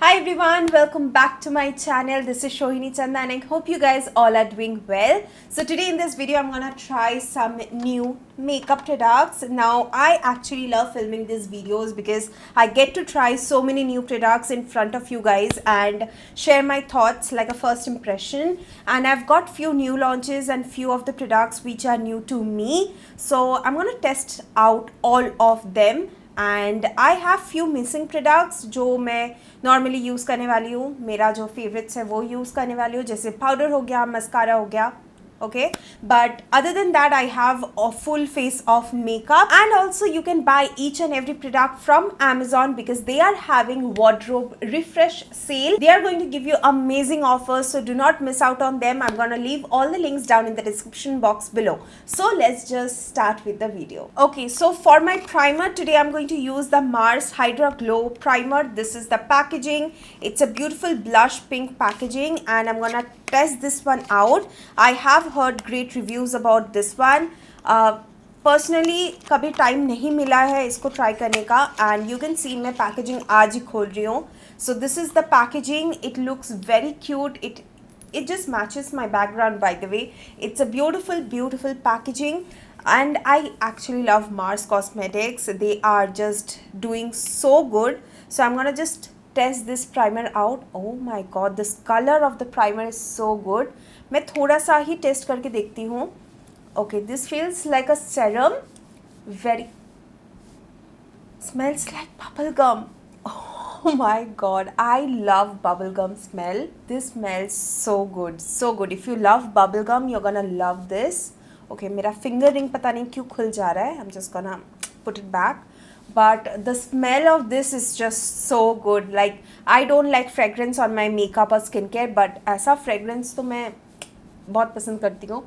Hi everyone, welcome back to my channel. This is Shohini Chanda and I hope you guys all are doing well. So today in this video I'm gonna try some new makeup products. Now I actually love filming these videos because I get to try so many new products in front of you guys and share my thoughts like a first impression. And I've got few new launches and few of the products which are new to me. So I'm gonna test out all of them. And I have few missing products जो मैं normally use करने वाली हूँ. मेरा जो favourites है वो use करने वाली हूँ, जैसे पाउडर हो गया, मस्कारा हो गया. Okay, but other than that I have a full face of makeup, and also you can buy each and every product from Amazon because they are having wardrobe refresh sale. They are going to give you amazing offers, so do not miss out on them. I'm going to leave all the links down in the description box below. So let's just start with the video. Okay, so for my primer today I'm going to use the Mars Hydra Glow primer. This is the packaging. It's a beautiful blush pink packaging and I'm going to test this one out. I have heard great reviews about this one. Personally कभी time नहीं मिला है इसको try करने का, and you can see मैं packaging आज ही खोल रही हूँ. So this is the packaging. It looks very cute. it just matches my background, by the way. It's a beautiful packaging and I actually love Mars Cosmetics. They are just doing so good. So I'm gonna just test this primer out. Oh my god, this color of the primer is so good. मैं थोड़ा सा ही test करके देखती हूँ. Okay, this feels like a serum. Very smells like bubble gum. Oh my god, I love bubblegum smell. This smells so good, so good. If you love bubblegum, you're gonna love this. Okay, मेरा finger ring पता नहीं क्यों खुल जा रहा है. I'm just gonna put it back. But the smell of this is just so good. Like, I don't like fragrance on my makeup or skincare, but ऐसा fragrance तो मैं बहुत पसंद करती हूँ.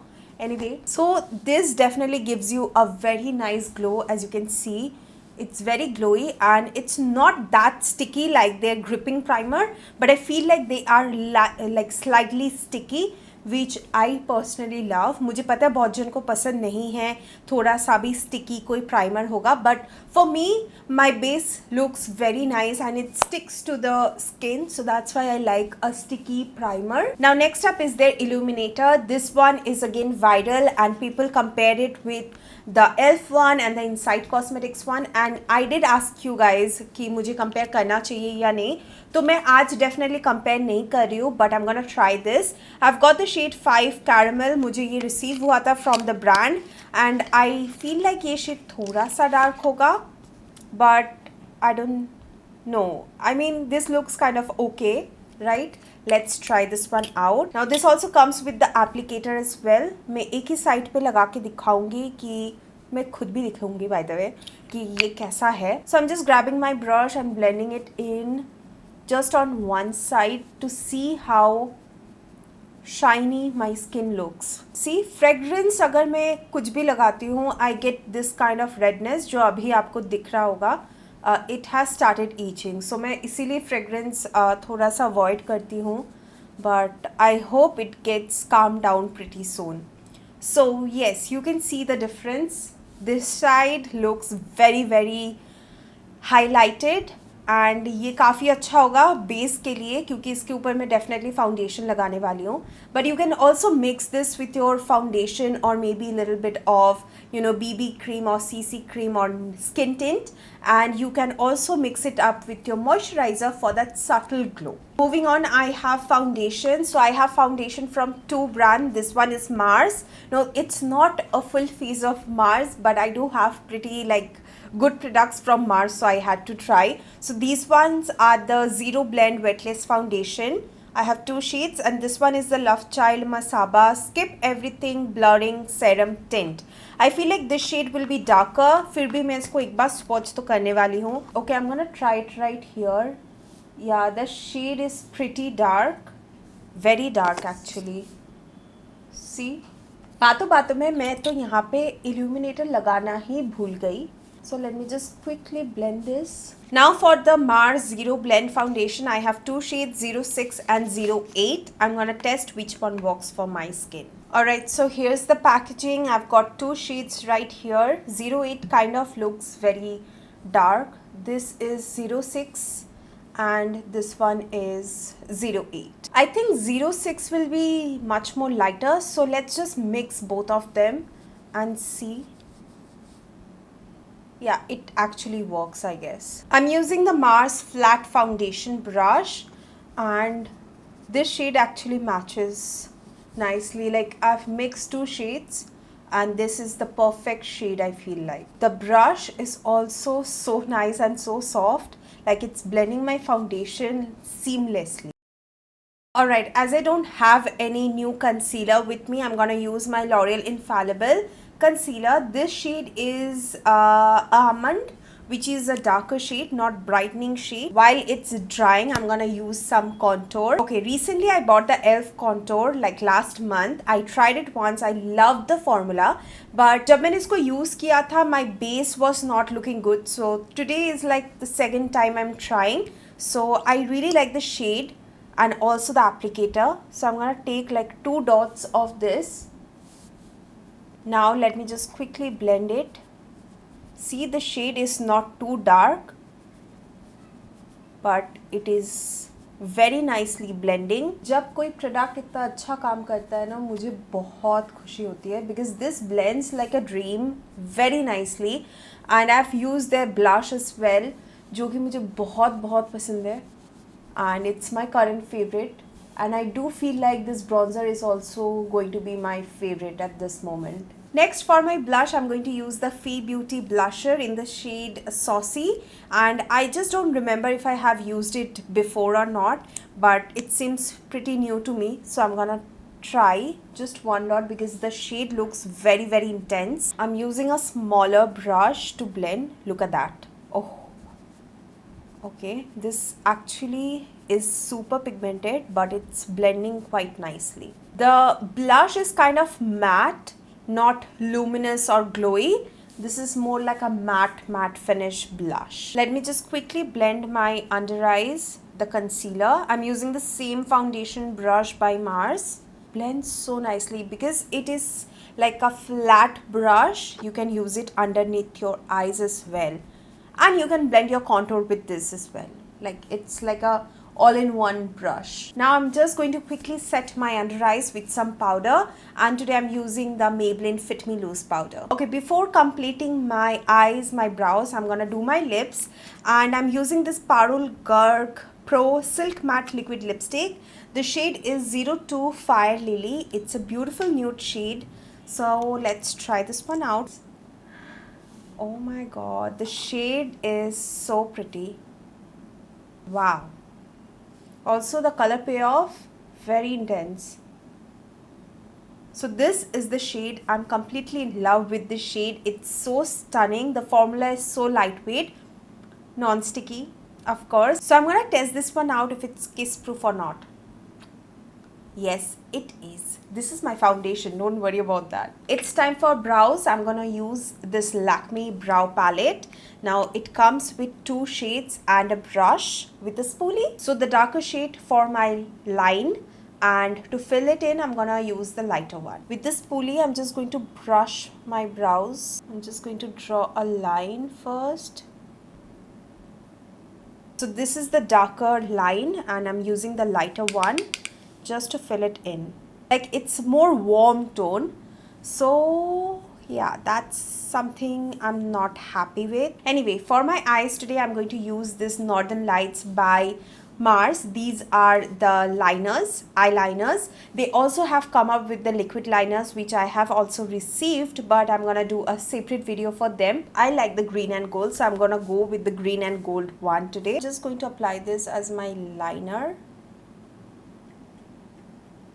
Anyway, so this definitely gives you a very nice glow. As you can see, it's very glowy and it's not that sticky like their gripping primer, but I feel like they are like slightly sticky, which I personally love. मुझे पता है बहुत जन को पसंद नहीं है थोड़ा सा भी sticky कोई primer होगा, but for me my base looks very nice and it sticks to the skin, so that's why I like a sticky primer. Now next up is their illuminator. This one is again viral and people compare it with the elf one and the Inside Cosmetics one, and I did ask you guys कि मुझे compare करना चाहिए या नहीं, तो मैं आज definitely compare नहीं कर रही हूँ, but I'm gonna try this. I've got the shade 5 caramel. मुझे ये receive हुआ था from the brand and I feel like ये shade थोड़ा सा dark होगा, but I don't know. I mean, this looks kind of okay, right? Let's try this one out. Now this also comes with the applicator as well. मैं एक ही side पे लगा के दिखाऊंगी कि मैं खुद भी दिखाऊंगी by the way कि ये कैसा है. So I'm just grabbing my brush and blending it in just on one side to see how shiny my skin looks. See, fragrance अगर मैं कुछ भी लगाती हूँ I get this kind of redness जो अभी आपको दिख रहा होगा. It has started itching, so मैं इसीलिए fragrance थोड़ा सा avoid करती हूँ, but I hope it gets calmed down pretty soon. So yes, you can see the difference. This side looks very highlighted and ये काफ़ी अच्छा होगा बेस के लिए क्योंकि इसके ऊपर मैं डेफिनेटली फाउंडेशन लगाने वाली हूँ. But you can also mix this with your foundation और maybe little bit of BB cream or CC cream or skin tint, and you can also mix it up with your moisturizer for that subtle glow. Moving on, I have foundation. So I have foundation from two brands. This one is Mars. No, it's not a full face of Mars, but I do have pretty like good products from Mars, so I had to try. So these ones are the Zero Blend Wetless Foundation. I have two shades and this one is the Love Child Masaba Skip Everything Blurring Serum Tint. I feel like this shade will be darker, फिर भी मैं इसको एक बार swatch तो करने वाली हूँ. Okay, I'm gonna try it right here. Yeah, the shade is pretty dark, very dark actually. See, बातों में मैं तो यहाँ पे illuminator लगाना ही भूल गई. So let me just quickly blend this. Now for the Mars Zero Blend Foundation, I have two shades 06 and 08. I'm gonna test which one works for my skin. Alright, so here's the packaging. I've got two shades right here. 08 kind of looks very dark. This is 06 and this one is 08. I think 06 will be much more lighter, so let's just mix both of them and see. Yeah, it actually works, I guess. I'm using the Mars flat foundation brush, and this shade actually matches nicely. Like, I've mixed two shades and this is the perfect shade, I feel like. The brush is also so nice and so soft, like it's blending my foundation seamlessly. Alright, as I don't have any new concealer with me, I'm gonna use my L'Oreal Infallible concealer. This shade is Almond, which is a darker shade, not brightening shade. While it's drying, I'm gonna use some contour. Okay, recently I bought the e.l.f. contour like last month. I tried it once. I loved the formula, but जब मैंने इसको use किया था, my base was not looking good. So today is like the second time I'm trying. So I really like the shade and also the applicator. So I'm gonna take like 2 dots of this. Now let me just quickly blend it. See, the shade is not too dark, but it is very nicely blending. जब कोई product इतना अच्छा काम करता है ना, मुझे बहुत खुशी होती है, because this blends like a dream very nicely. And I've used their blush as well, जो कि मुझे बहुत बहुत पसंद है, and it's my current favorite. And I do feel like this bronzer is also going to be my favorite at this moment. Next, for my blush, I'm going to use the Fee Beauty blusher in the shade Saucy, and I just don't remember if I have used it before or not, but it seems pretty new to me, so I'm gonna try just one dot because the shade looks very very intense. I'm using a smaller brush to blend. Look at that. Oh, okay, this actually is super pigmented, but it's blending quite nicely. The blush is kind of matte, not luminous or glowy. This is more like a matte finish blush. Let me just quickly blend my under eyes, the concealer. I'm using the same foundation brush by Mars. Blends so nicely because it is like a flat brush. You can use it underneath your eyes as well, and you can blend your contour with this as well. Like, it's like a all-in-one brush. Now I'm just going to quickly set my under eyes with some powder, and today I'm using the Maybelline Fit Me Loose powder. Okay, before completing my eyes, my brows, I'm gonna do my lips, and I'm using this Parul Garg Pro Silk Matte Liquid Lipstick. The shade is 02 Fire Lily. It's a beautiful nude shade. So let's try this one out. Oh my god, the shade is so pretty. Wow. Also, the color payoff, very intense. So this is the shade. I'm completely in love with this shade. It's so stunning. The formula is so lightweight, non-sticky, of course. So I'm gonna test this one out if it's kiss proof or not. Yes, it is. This is my foundation, don't worry about that. It's time for brows. I'm gonna use this Lakme brow palette. Now it comes with 2 shades and a brush with a spoolie. So the darker shade for my line, and to fill it in, I'm gonna use the lighter one. With this spoolie, I'm just going to brush my brows. I'm just going to draw a line first. So this is the darker line, and I'm using the lighter one just to fill it in. Like, it's more warm tone, so yeah, that's something I'm not happy with. Anyway, for my eyes today, I'm going to use this Northern Lights by Mars. These are the liners, eyeliners. They also have come up with the liquid liners, which I have also received, but I'm gonna do a separate video for them. I like the green and gold, so I'm gonna go with the green and gold one today. I'm just going to apply this as my liner.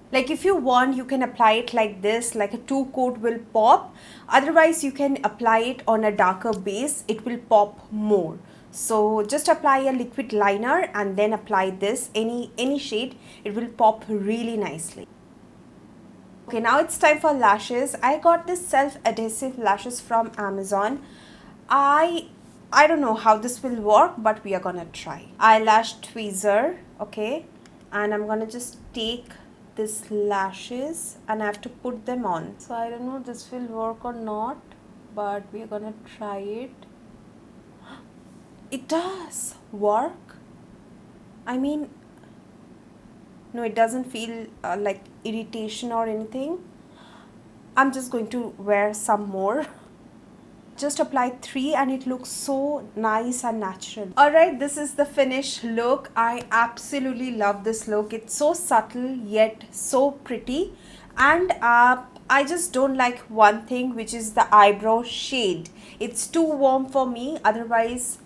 Like, if you want, you can apply it like this, like a 2-coat will pop. Otherwise, you can apply it on a darker base, it will pop more. So just apply a liquid liner and then apply this, any shade, it will pop really nicely. Okay, now it's time for lashes. I got this self-adhesive lashes from Amazon. I don't know how this will work, but we are gonna try. Eyelash tweezer, okay, and I'm gonna just take this lashes and I have to put them on. So I don't know if this will work or not, but we are gonna try it. It does work. I mean, no, it doesn't feel like irritation or anything. I'm just going to wear some more. Just applied 3 and it looks so nice and natural. Alright, this is the finished look. I absolutely love this look. It's so subtle yet so pretty. And I just don't like one thing, which is the eyebrow shade. It's too warm for me. Otherwise,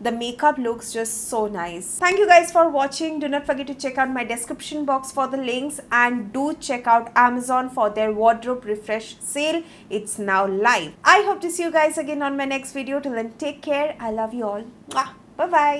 the makeup looks just so nice. Thank you guys for watching. Do not forget to check out my description box for the links, and do check out Amazon for their wardrobe refresh sale. It's now live. I hope to see you guys again on my next video. Till then, take care. I love you all. Bye bye.